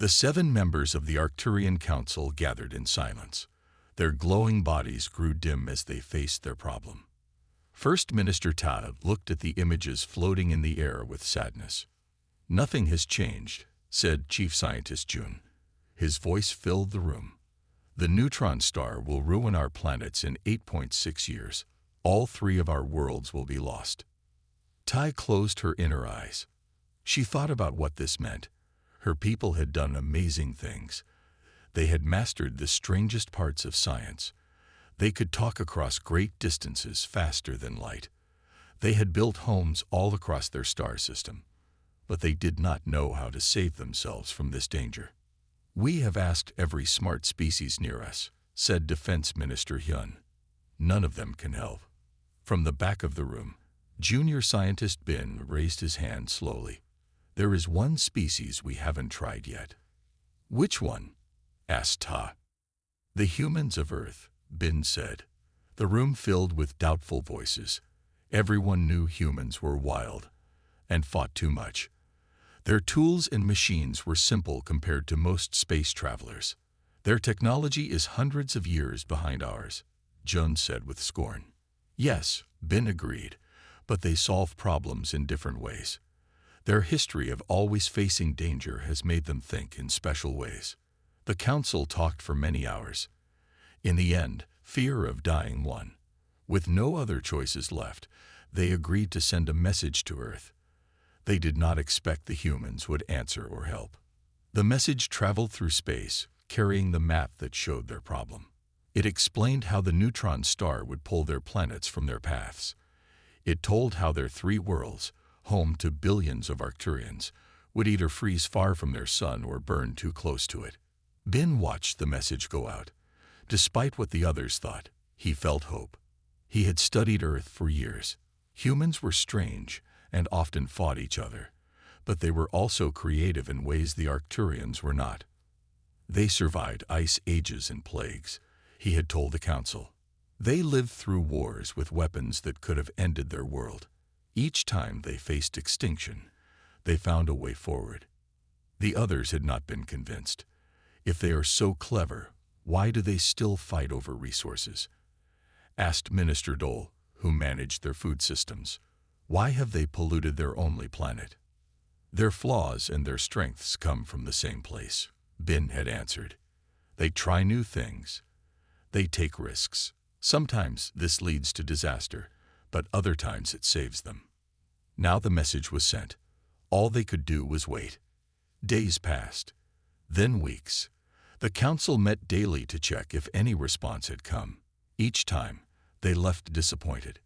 The 7 members of the Arcturian Council gathered in silence. Their glowing bodies grew dim as they faced their problem. First Minister Ta looked at the images floating in the air with sadness. "Nothing has changed," said Chief Scientist Jun. His voice filled the room. "The neutron star will ruin our planets in 8.6 years. All 3 of our worlds will be lost." Tai closed her inner eyes. She thought about what this meant. Her people had done amazing things. They had mastered the strangest parts of science. They could talk across great distances faster than light. They had built homes all across their star system. But they did not know how to save themselves from this danger. "We have asked every smart species near us," said Defense Minister Hyun. "None of them can help." From the back of the room, Junior Scientist Bin raised his hand slowly. "There is one species we haven't tried yet." "Which one?" asked Ta. "The humans of Earth," Bin said. The room filled with doubtful voices. Everyone knew humans were wild and fought too much. Their tools and machines were simple compared to most space travelers. "Their technology is hundreds of years behind ours," Jun said with scorn. "Yes," Bin agreed, "but they solve problems in different ways. Their history of always facing danger has made them think in special ways." The council talked for many hours. In the end, fear of dying won. With no other choices left, they agreed to send a message to Earth. They did not expect the humans would answer or help. The message traveled through space, carrying the map that showed their problem. It explained how the neutron star would pull their planets from their paths. It told how their 3 worlds, home to billions of Arcturians, would either freeze far from their sun or burn too close to it. Bin watched the message go out. Despite what the others thought, he felt hope. He had studied Earth for years. Humans were strange and often fought each other, but they were also creative in ways the Arcturians were not. They survived ice ages and plagues, he had told the council. They lived through wars with weapons that could have ended their world. Each time they faced extinction, they found a way forward. The others had not been convinced. If they are so clever, why do they still fight over resources? Asked Minister Dole, who managed their food systems. Why have they polluted their only planet? Their flaws and their strengths come from the same place, Bin had answered. They try new things. They take risks. Sometimes this leads to disaster, but other times it saves them. Now the message was sent. All they could do was wait. Days passed, then weeks. The council met daily to check if any response had come. Each time, they left disappointed.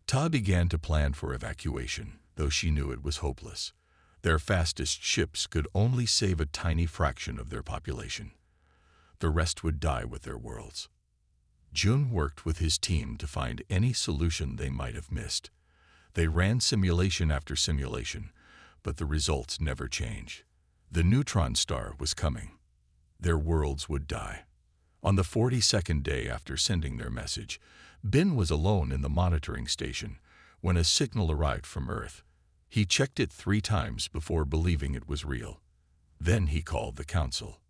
Ta began to plan for evacuation, though she knew it was hopeless. Their fastest ships could only save a tiny fraction of their population. The rest would die with their worlds. Jun worked with his team to find any solution they might have missed. They ran simulation after simulation, but the results never changed. The neutron star was coming. Their worlds would die. On the 42nd day after sending their message, Bin was alone in the monitoring station when a signal arrived from Earth. He checked it 3 times before believing it was real. Then he called the council.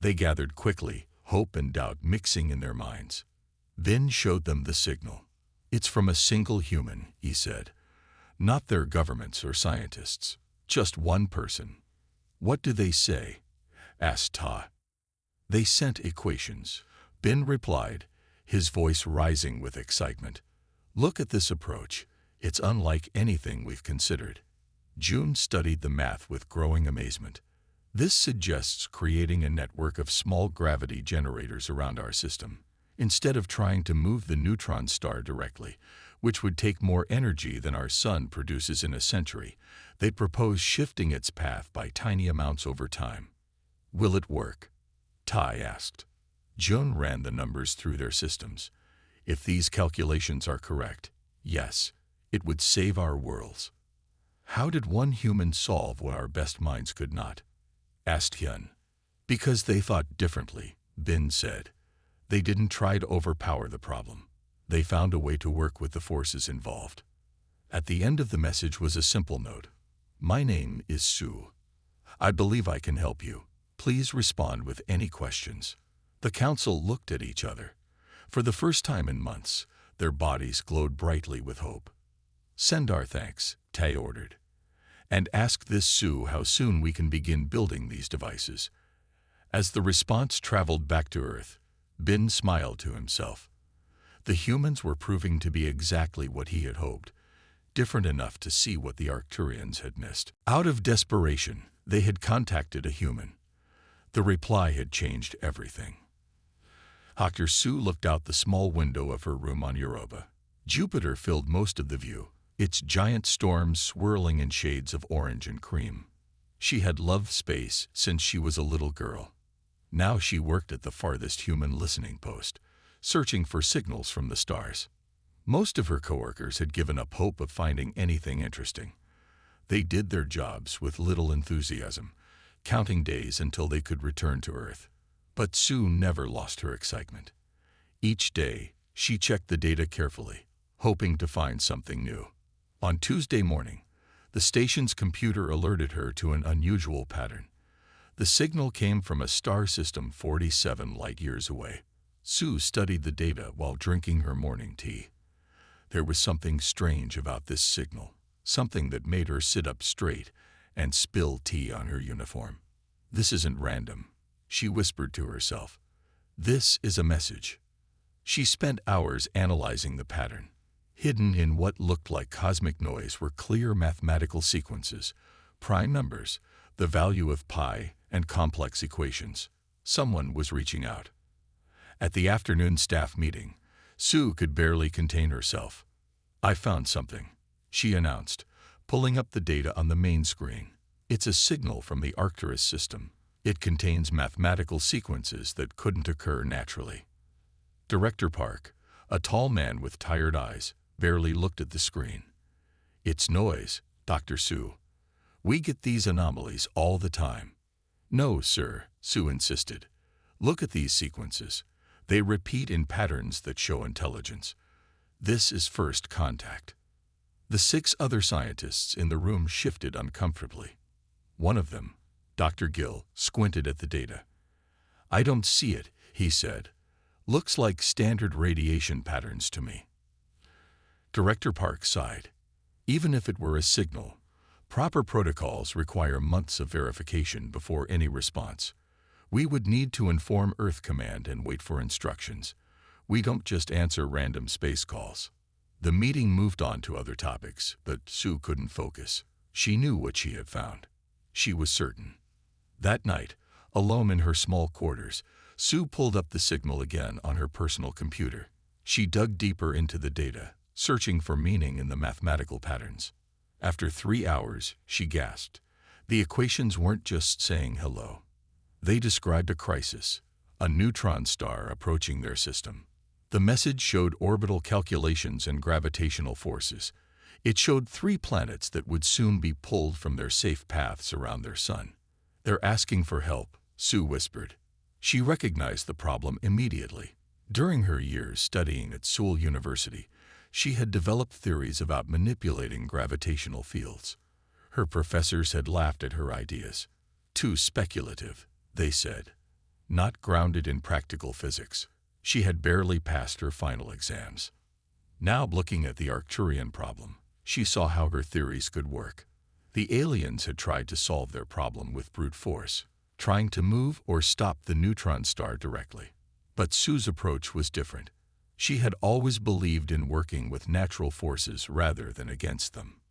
They gathered quickly, hope and doubt mixing in their minds. Bin showed them the signal. "It's from a single human," he said. "Not their governments or scientists. Just one person." "What do they say?" asked Ta. "They sent equations," Bin replied, his voice rising with excitement. "Look at this approach. It's unlike anything we've considered." Jun studied the math with growing amazement. "This suggests creating a network of small gravity generators around our system. Instead of trying to move the neutron star directly, which would take more energy than our sun produces in a century, they propose shifting its path by tiny amounts over time." "Will it work?" Tai asked. Jun ran the numbers through their systems. "If these calculations are correct, yes, it would save our worlds." "How did one human solve what our best minds could not?" asked Hyun. "Because they thought differently," Bin said. "They didn't try to overpower the problem. They found a way to work with the forces involved." At the end of the message was a simple note. "My name is Sue. I believe I can help you. Please respond with any questions." The council looked at each other. For the first time in months, their bodies glowed brightly with hope. "Send our thanks," Tay ordered. "And ask this Sue how soon we can begin building these devices." As the response traveled back to Earth, Bin smiled to himself. The humans were proving to be exactly what he had hoped, different enough to see what the Arcturians had missed. Out of desperation, they had contacted a human. The reply had changed everything. Dr. Sue looked out the small window of her room on Europa. Jupiter filled most of the view, its giant storms swirling in shades of orange and cream. She had loved space since she was a little girl. Now she worked at the farthest human listening post, searching for signals from the stars. Most of her coworkers had given up hope of finding anything interesting. They did their jobs with little enthusiasm, counting days until they could return to Earth. But Sue never lost her excitement. Each day, she checked the data carefully, hoping to find something new. On Tuesday morning, the station's computer alerted her to an unusual pattern. The signal came from a star system 47 light-years away. Sue studied the data while drinking her morning tea. There was something strange about this signal, something that made her sit up straight and spill tea on her uniform. "This isn't random," she whispered to herself. "This is a message." She spent hours analyzing the pattern. Hidden in what looked like cosmic noise were clear mathematical sequences, prime numbers, the value of pi, and complex equations. Someone was reaching out. At the afternoon staff meeting, Sue could barely contain herself. "I found something," she announced, pulling up the data on the main screen. "It's a signal from the Arcturus system. It contains mathematical sequences that couldn't occur naturally." Director Park, a tall man with tired eyes, barely looked at the screen. "It's noise, Dr. Sue. We get these anomalies all the time." "No, sir," Sue insisted. "Look at these sequences. They repeat in patterns that show intelligence. This is first contact." The 6 other scientists in the room shifted uncomfortably. One of them, Dr. Gill, squinted at the data. "I don't see it," he said. "Looks like standard radiation patterns to me." Director Park sighed. Even if it were a signal, proper protocols require months of verification before any response. We would need to inform Earth Command and wait for instructions. We don't just answer random space calls. The meeting moved on to other topics, but Sue couldn't focus. She knew what she had found. She was certain. That night, alone in her small quarters, Sue pulled up the signal again on her personal computer. She dug deeper into the data, searching for meaning in the mathematical patterns. After 3 hours, she gasped. The equations weren't just saying hello. They described a crisis, a neutron star approaching their system. The message showed orbital calculations and gravitational forces. It showed 3 planets that would soon be pulled from their safe paths around their sun. "They're asking for help," Sue whispered. She recognized the problem immediately. During her years studying at Seoul University, she had developed theories about manipulating gravitational fields. Her professors had laughed at her ideas. "Too speculative," they said. "Not grounded in practical physics." She had barely passed her final exams. Now, looking at the Arcturian problem, she saw how her theories could work. The aliens had tried to solve their problem with brute force, trying to move or stop the neutron star directly. But Sue's approach was different. She had always believed in working with natural forces rather than against them.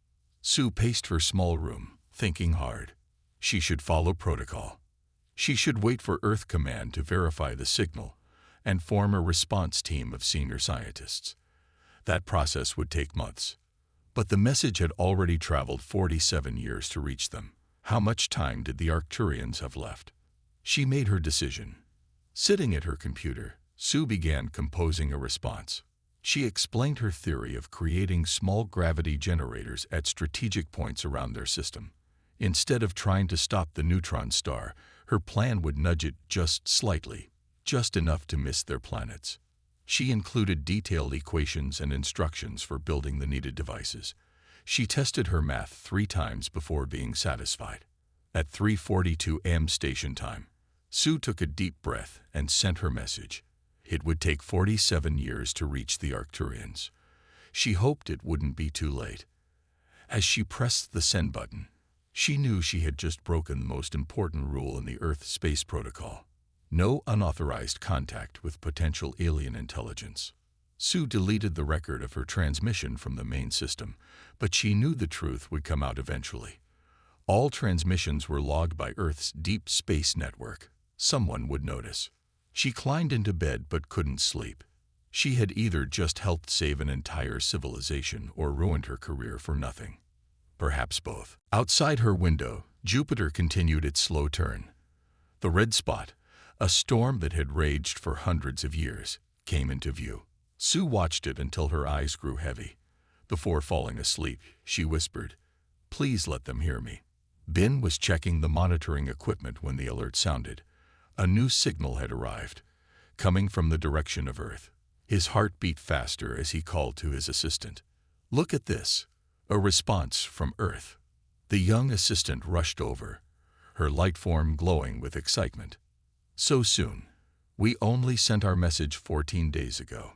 Sue paced her small room, thinking hard. She should follow protocol. She should wait for Earth Command to verify the signal and form a response team of senior scientists. That process would take months. But the message had already traveled 47 years to reach them. How much time did the Arcturians have left? She made her decision. Sitting at her computer, Sue began composing a response. She explained her theory of creating small gravity generators at strategic points around their system. Instead of trying to stop the neutron star, her plan would nudge it just slightly, just enough to miss their planets. She included detailed equations and instructions for building the needed devices. She tested her math 3 times before being satisfied. At 3:42 a.m. station time, Sue took a deep breath and sent her message. It would take 47 years to reach the Arcturians. She hoped it wouldn't be too late. As she pressed the send button, she knew she had just broken the most important rule in the Earth Space Protocol. No unauthorized contact with potential alien intelligence. Sue deleted the record of her transmission from the main system, but she knew the truth would come out eventually. All transmissions were logged by Earth's deep space network. Someone would notice. She climbed into bed but couldn't sleep. She had either just helped save an entire civilization or ruined her career for nothing. Perhaps both. Outside her window, Jupiter continued its slow turn. The red spot, a storm that had raged for hundreds of years, came into view. Sue watched it until her eyes grew heavy. Before falling asleep, she whispered, "Please let them hear me." Ben was checking the monitoring equipment when the alert sounded. A new signal had arrived, coming from the direction of Earth. His heart beat faster as he called to his assistant. "Look at this." A response from Earth. The young assistant rushed over, her light form glowing with excitement. "So soon. We only sent our message 14 days ago."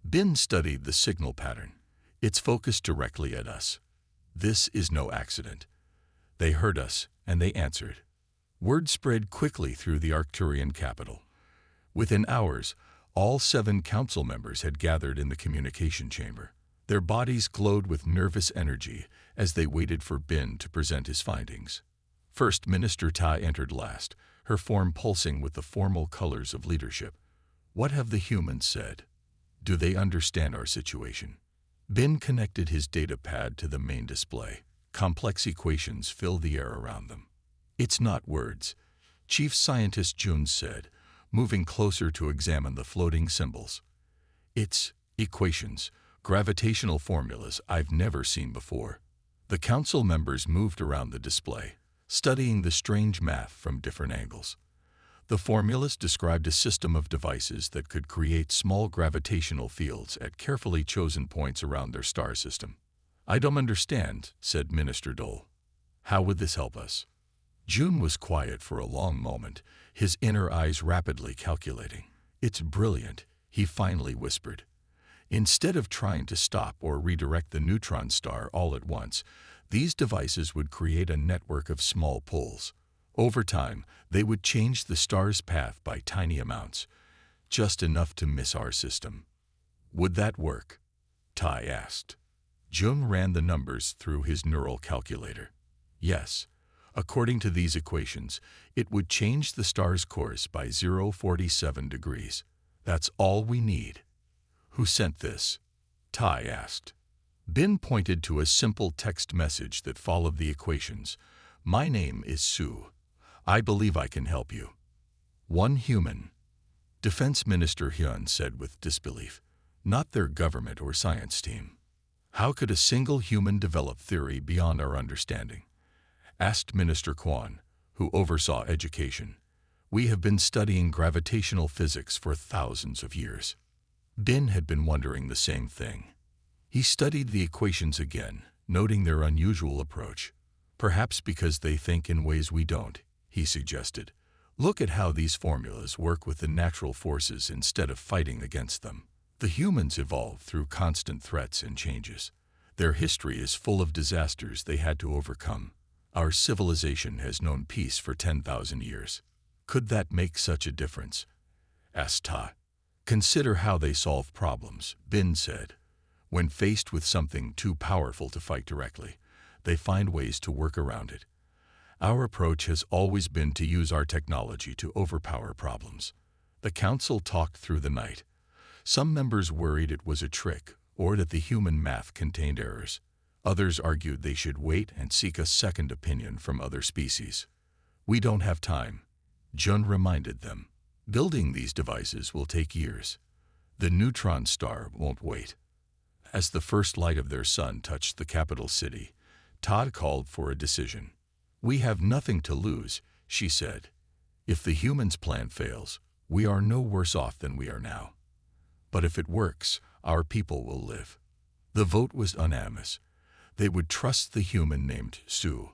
Ben studied the signal pattern. It's focused directly at us. This is no accident. They heard us, and they answered. Word spread quickly through the Arcturian capital. Within hours, all 7 council members had gathered in the communication chamber. Their bodies glowed with nervous energy as they waited for Ben to present his findings. First Minister Tai entered last, her form pulsing with the formal colors of leadership. "What have the humans said? Do they understand our situation?" Ben connected his data pad to the main display. Complex equations filled the air around them. "It's not words," Chief Scientist Jun said, moving closer to examine the floating symbols. "It's equations, gravitational formulas I've never seen before." The council members moved around the display, studying the strange math from different angles. The formulas described a system of devices that could create small gravitational fields at carefully chosen points around their star system. "I don't understand," said Minister Dole. "How would this help us?" June was quiet for a long moment, his inner eyes rapidly calculating. "It's brilliant," he finally whispered. "Instead of trying to stop or redirect the neutron star all at once, these devices would create a network of small pulls. Over time, they would change the star's path by tiny amounts, just enough to miss our system." "Would that work?" Tai asked. Jung ran the numbers through his neural calculator. "Yes. According to these equations, it would change the star's course by 0.47 degrees. That's all we need." "Who sent this?" Tai asked. Ben pointed to a simple text message that followed the equations. "My name is Sue. I believe I can help you." "One human," Defense Minister Hyun said with disbelief. "Not their government or science team." "How could a single human develop theory beyond our understanding?" asked Minister Kwon, who oversaw education. "We have been studying gravitational physics for thousands of years." Ben had been wondering the same thing. He studied the equations again, noting their unusual approach. "Perhaps because they think in ways we don't," he suggested. "Look at how these formulas work with the natural forces instead of fighting against them. The humans evolved through constant threats and changes. Their history is full of disasters they had to overcome. Our civilization has known peace for 10,000 years. Could that make such a difference?" asked Ta. "Consider how they solve problems," Bin said. "When faced with something too powerful to fight directly, they find ways to work around it. Our approach has always been to use our technology to overpower problems." The council talked through the night. Some members worried it was a trick or that the human math contained errors. Others argued they should wait and seek a second opinion from other species. "We don't have time," Jun reminded them. "Building these devices will take years. The neutron star won't wait." As the first light of their sun touched the capital city, Todd called for a decision. "We have nothing to lose," she said. "If the humans' plan fails, we are no worse off than we are now. But if it works, our people will live." The vote was unanimous. They would trust the human named Sue.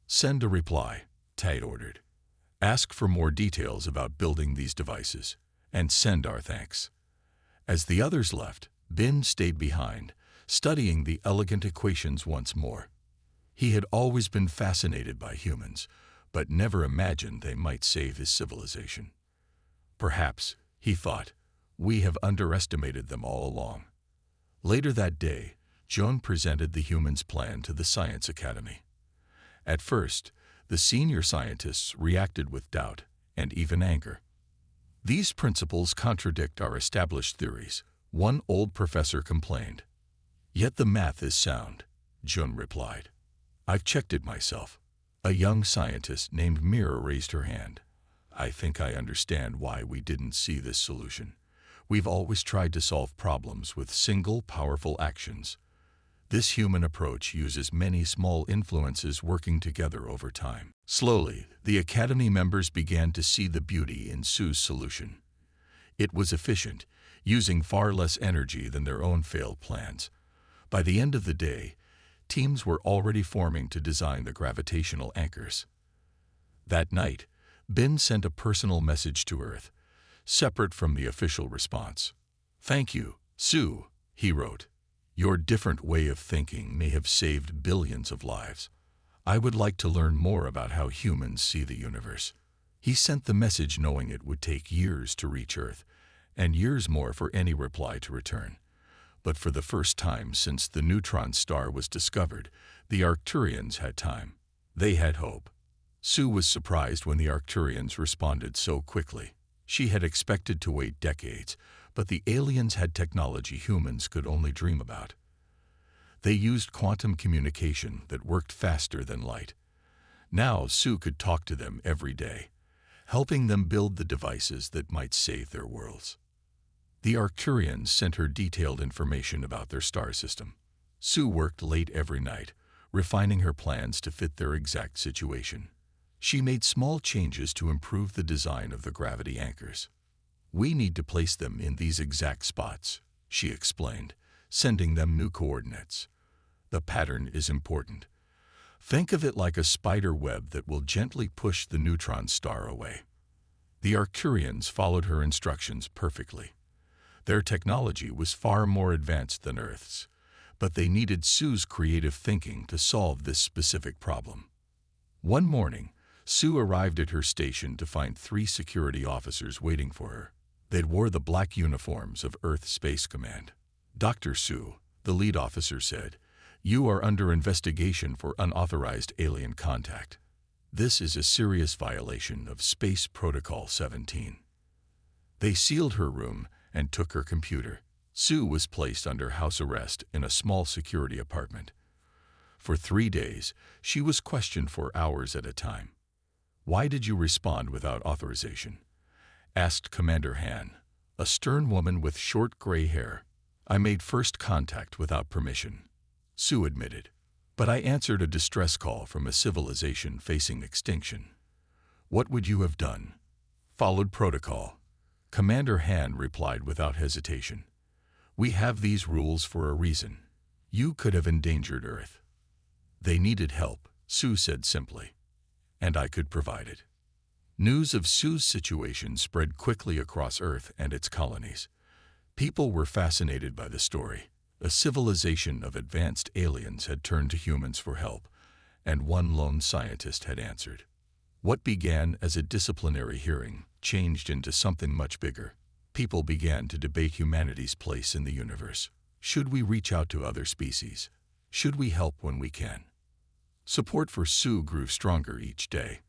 "Send a reply," Tate ordered. Ask for more details about building these devices, and send our thanks." As the others left, Ben stayed behind, studying the elegant equations once more. He had always been fascinated by humans, but never imagined they might save his civilization. Perhaps, he thought, we have underestimated them all along. Later that day, Joan presented the humans' plan to the Science Academy. At first, the senior scientists reacted with doubt and even anger. "These principles contradict our established theories," one old professor complained. "Yet the math is sound," Joan replied. "I've checked it myself." A young scientist named Mira raised her hand. "I think I understand why we didn't see this solution. We've always tried to solve problems with single, powerful actions. This human approach uses many small influences working together over time." Slowly, the Academy members began to see the beauty in Sue's solution. It was efficient, using far less energy than their own failed plans. By the end of the day, teams were already forming to design the gravitational anchors. That night, Ben sent a personal message to Earth, separate from the official response. "Thank you, Sue," he wrote. "Your different way of thinking may have saved billions of lives. I would like to learn more about how humans see the universe." He sent the message knowing it would take years to reach Earth, and years more for any reply to return. But for the first time since the neutron star was discovered, the Arcturians had time. They had hope. Sue was surprised when the Arcturians responded so quickly. She had expected to wait decades, but the aliens had technology humans could only dream about. They used quantum communication that worked faster than light. Now Sue could talk to them every day, helping them build the devices that might save their worlds. The Arcturians sent her detailed information about their star system. Sue worked late every night, refining her plans to fit their exact situation. She made small changes to improve the design of the gravity anchors. "We need to place them in these exact spots," she explained, sending them new coordinates. "The pattern is important. Think of it like a spider web that will gently push the neutron star away." The Arcturians followed her instructions perfectly. Their technology was far more advanced than Earth's, but they needed Sue's creative thinking to solve this specific problem. One morning, Sue arrived at her station to find 3 security officers waiting for her. They wore the black uniforms of Earth Space Command. "Dr. Sue," the lead officer said, "you are under investigation for unauthorized alien contact. This is a serious violation of Space Protocol 17. They sealed her room and took her computer. Sue was placed under house arrest in a small security apartment. For 3 days, she was questioned for hours at a time. "Why did you respond without authorization?" asked Commander Han, a stern woman with short gray hair. "I made first contact without permission," Sue admitted. "But I answered a distress call from a civilization facing extinction." "What would you have done?" "Followed protocol," Commander Han replied without hesitation. "We have these rules for a reason. You could have endangered Earth." "They needed help," Sue said simply, "and I could provide it." News of Sue's situation spread quickly across Earth and its colonies. People were fascinated by the story. A civilization of advanced aliens had turned to humans for help, and one lone scientist had answered. What began as a disciplinary hearing changed into something much bigger. People began to debate humanity's place in the universe. Should we reach out to other species? Should we help when we can? Support for Sue grew stronger each day.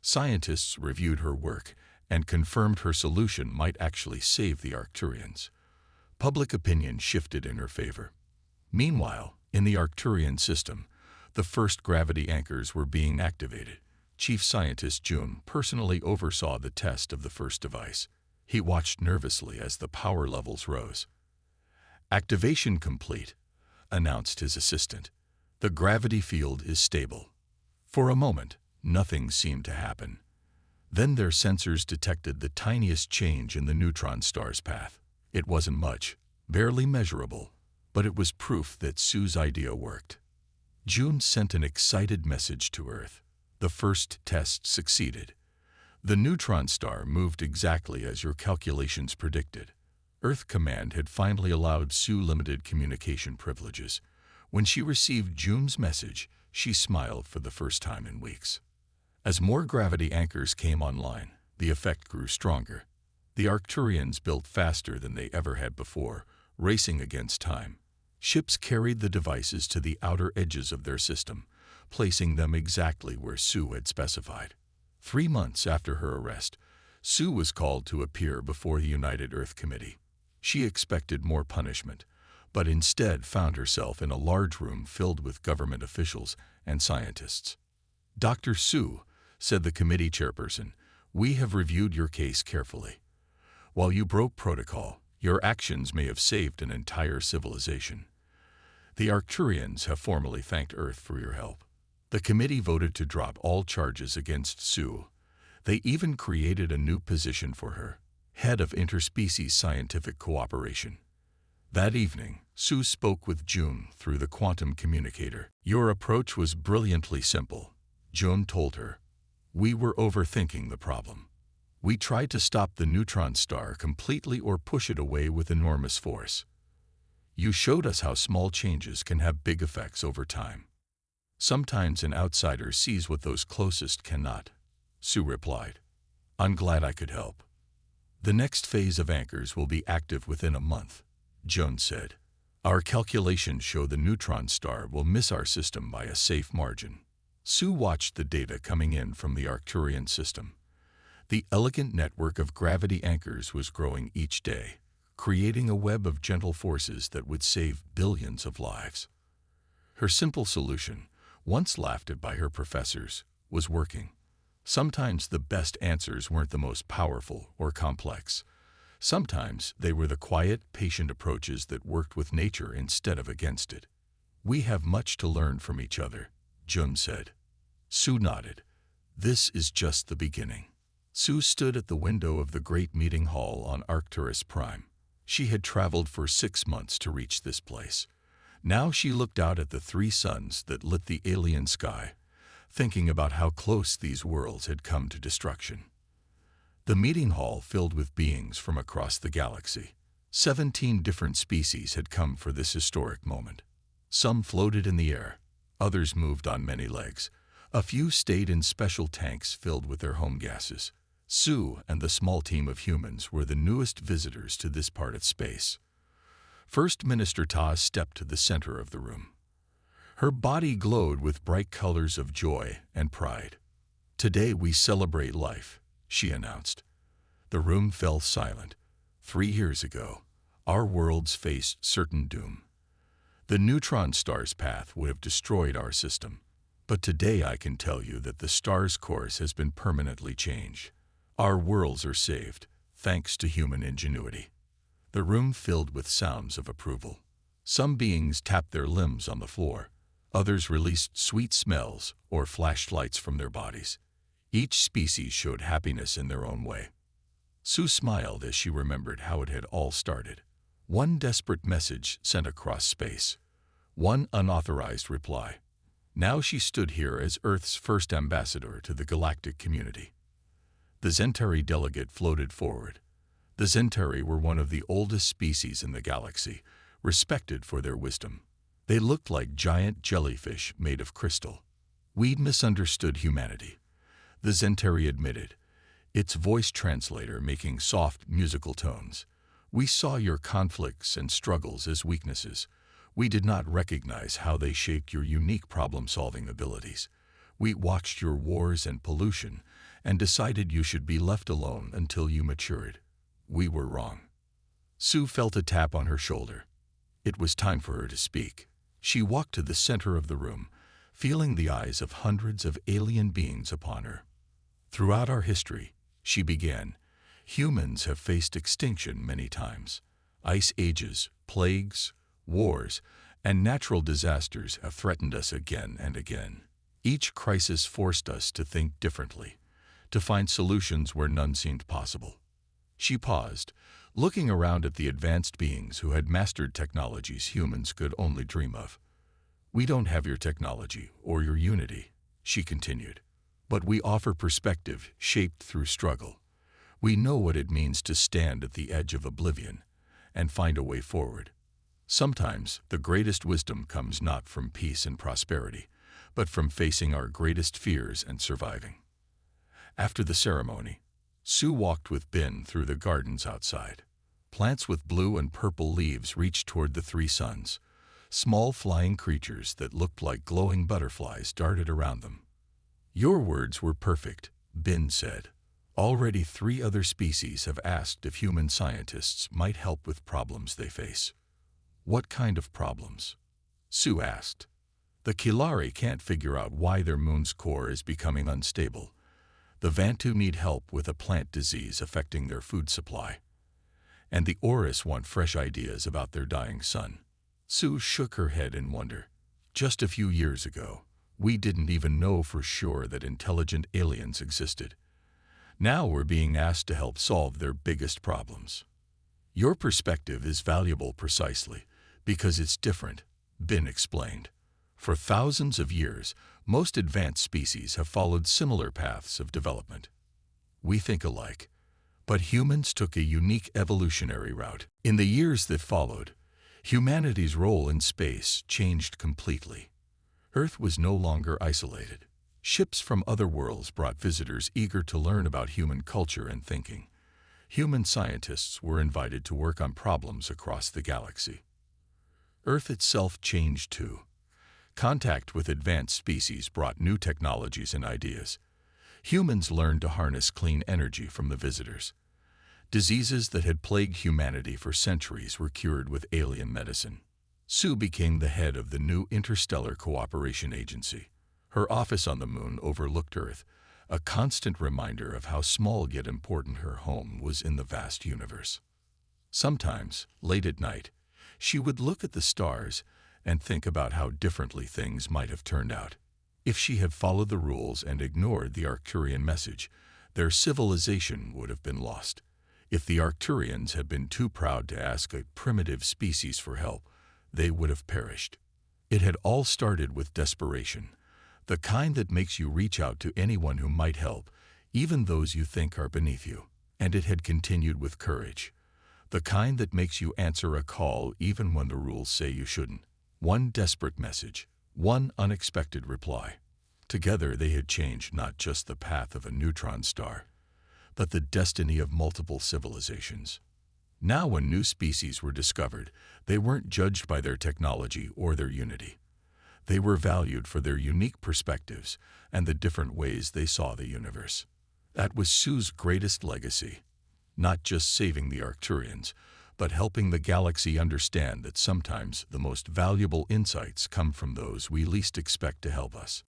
Scientists reviewed her work and confirmed her solution might actually save the Arcturians. Public opinion shifted in her favor. Meanwhile, in the Arcturian system, the first gravity anchors were being activated. Chief Scientist Jun personally oversaw the test of the first device. He watched nervously as the power levels rose. "Activation complete," announced his assistant. "The gravity field is stable." For a moment, nothing seemed to happen. Then their sensors detected the tiniest change in the neutron star's path. It wasn't much, barely measurable, but it was proof that Sue's idea worked. June sent an excited message to Earth. The first test succeeded. The neutron star moved exactly as your calculations predicted. Earth Command had finally allowed Sue limited communication privileges. When she received June's message, she smiled for the first time in weeks. As more gravity anchors came online, the effect grew stronger. The Arcturians built faster than they ever had before, racing against time. Ships carried the devices to the outer edges of their system, placing them exactly where Sue had specified. 3 months after her arrest, Sue was called to appear before the United Earth Committee. She expected more punishment, but instead found herself in a large room filled with government officials and scientists. "Dr. Sue," said the committee chairperson, "we have reviewed your case carefully. While you broke protocol, your actions may have saved an entire civilization. The Arcturians have formally thanked Earth for your help." The committee voted to drop all charges against Sue. They even created a new position for her, head of interspecies scientific cooperation. That evening, Sue spoke with June through the quantum communicator. "Your approach was brilliantly simple," June told her. "We were overthinking the problem. We tried to stop the neutron star completely or push it away with enormous force. You showed us how small changes can have big effects over time. Sometimes an outsider sees what those closest cannot," Sue replied. "I'm glad I could help." "The next phase of anchors will be active within a month," June said. "Our calculations show the neutron star will miss our system by a safe margin." Sue watched the data coming in from the Arcturian system. The elegant network of gravity anchors was growing each day, creating a web of gentle forces that would save billions of lives. Her simple solution, once laughed at by her professors, was working. Sometimes the best answers weren't the most powerful or complex. Sometimes they were the quiet, patient approaches that worked with nature instead of against it. "We have much to learn from each other," June said. Sue nodded. "This is just the beginning." Sue stood at the window of the great meeting hall on Arcturus Prime. She had traveled for 6 months to reach this place. Now she looked out at the 3 suns that lit the alien sky, thinking about how close these worlds had come to destruction. The meeting hall filled with beings from across the galaxy. 17 different species had come for this historic moment. Some floated in the air, others moved on many legs. A few stayed in special tanks filled with their home gases. Sue and the small team of humans were the newest visitors to this part of space. First Minister Ta stepped to the center of the room. Her body glowed with bright colors of joy and pride. "Today we celebrate life," she announced. The room fell silent. 3 years ago, our worlds faced certain doom. The neutron star's path would have destroyed our system. But today I can tell you that the star's course has been permanently changed. Our worlds are saved, thanks to human ingenuity. The room filled with sounds of approval. Some beings tapped their limbs on the floor. Others released sweet smells or flashed lights from their bodies. Each species showed happiness in their own way. Sue smiled as she remembered how it had all started. One desperate message sent across space. One unauthorized reply. Now she stood here as Earth's first ambassador to the galactic community. The Zentari delegate floated forward. The Zentari were one of the oldest species in the galaxy, respected for their wisdom. They looked like giant jellyfish made of crystal. "We'd misunderstood humanity," the Zentari admitted, its voice translator making soft musical tones. "We saw your conflicts and struggles as weaknesses. We did not recognize how they shaped your unique problem-solving abilities. We watched your wars and pollution and decided you should be left alone until you matured. We were wrong." Sue felt a tap on her shoulder. It was time for her to speak. She walked to the center of the room, feeling the eyes of hundreds of alien beings upon her. "Throughout our history," she began, "humans have faced extinction many times. Ice ages, plagues, wars, and natural disasters have threatened us again and again. Each crisis forced us to think differently, to find solutions where none seemed possible." She paused, looking around at the advanced beings who had mastered technologies humans could only dream of. "We don't have your technology or your unity," she continued. But we offer perspective shaped through struggle. We know what it means to stand at the edge of oblivion and find a way forward. Sometimes the greatest wisdom comes not from peace and prosperity, but from facing our greatest fears and surviving. After the ceremony, Sue walked with Ben through the gardens outside. Plants with blue and purple leaves reached toward the three suns. Small flying creatures that looked like glowing butterflies darted around them. "Your words were perfect," Ben said. "Already 3 other species have asked if human scientists might help with problems they face." "What kind of problems?" Sue asked. "The Kilari can't figure out why their moon's core is becoming unstable. The Vantu need help with a plant disease affecting their food supply. And the Oris want fresh ideas about their dying sun." Sue shook her head in wonder. "Just a few years ago, we didn't even know for sure that intelligent aliens existed. Now we're being asked to help solve their biggest problems." "Your perspective is valuable precisely because it's different," Ben explained. "For thousands of years, most advanced species have followed similar paths of development. We think alike, but humans took a unique evolutionary route. In the years that followed, humanity's role in space changed completely. Earth was no longer isolated. Ships from other worlds brought visitors eager to learn about human culture and thinking. Human scientists were invited to work on problems across the galaxy. Earth itself changed too. Contact with advanced species brought new technologies and ideas. Humans learned to harness clean energy from the visitors. Diseases that had plagued humanity for centuries were cured with alien medicine. Sue became the head of the new Interstellar Cooperation Agency. Her office on the moon overlooked Earth, a constant reminder of how small yet important her home was in the vast universe. Sometimes, late at night, she would look at the stars and think about how differently things might have turned out. If she had followed the rules and ignored the Arcturian message, their civilization would have been lost. If the Arcturians had been too proud to ask a primitive species for help, they would have perished. It had all started with desperation, the kind that makes you reach out to anyone who might help, even those you think are beneath you. And it had continued with courage, the kind that makes you answer a call even when the rules say you shouldn't. One desperate message, one unexpected reply. Together they had changed not just the path of a neutron star, but the destiny of multiple civilizations. Now when new species were discovered, they weren't judged by their technology or their unity. They were valued for their unique perspectives and the different ways they saw the universe. That was Sue's greatest legacy, not just saving the Arcturians, but helping the galaxy understand that sometimes the most valuable insights come from those we least expect to help us.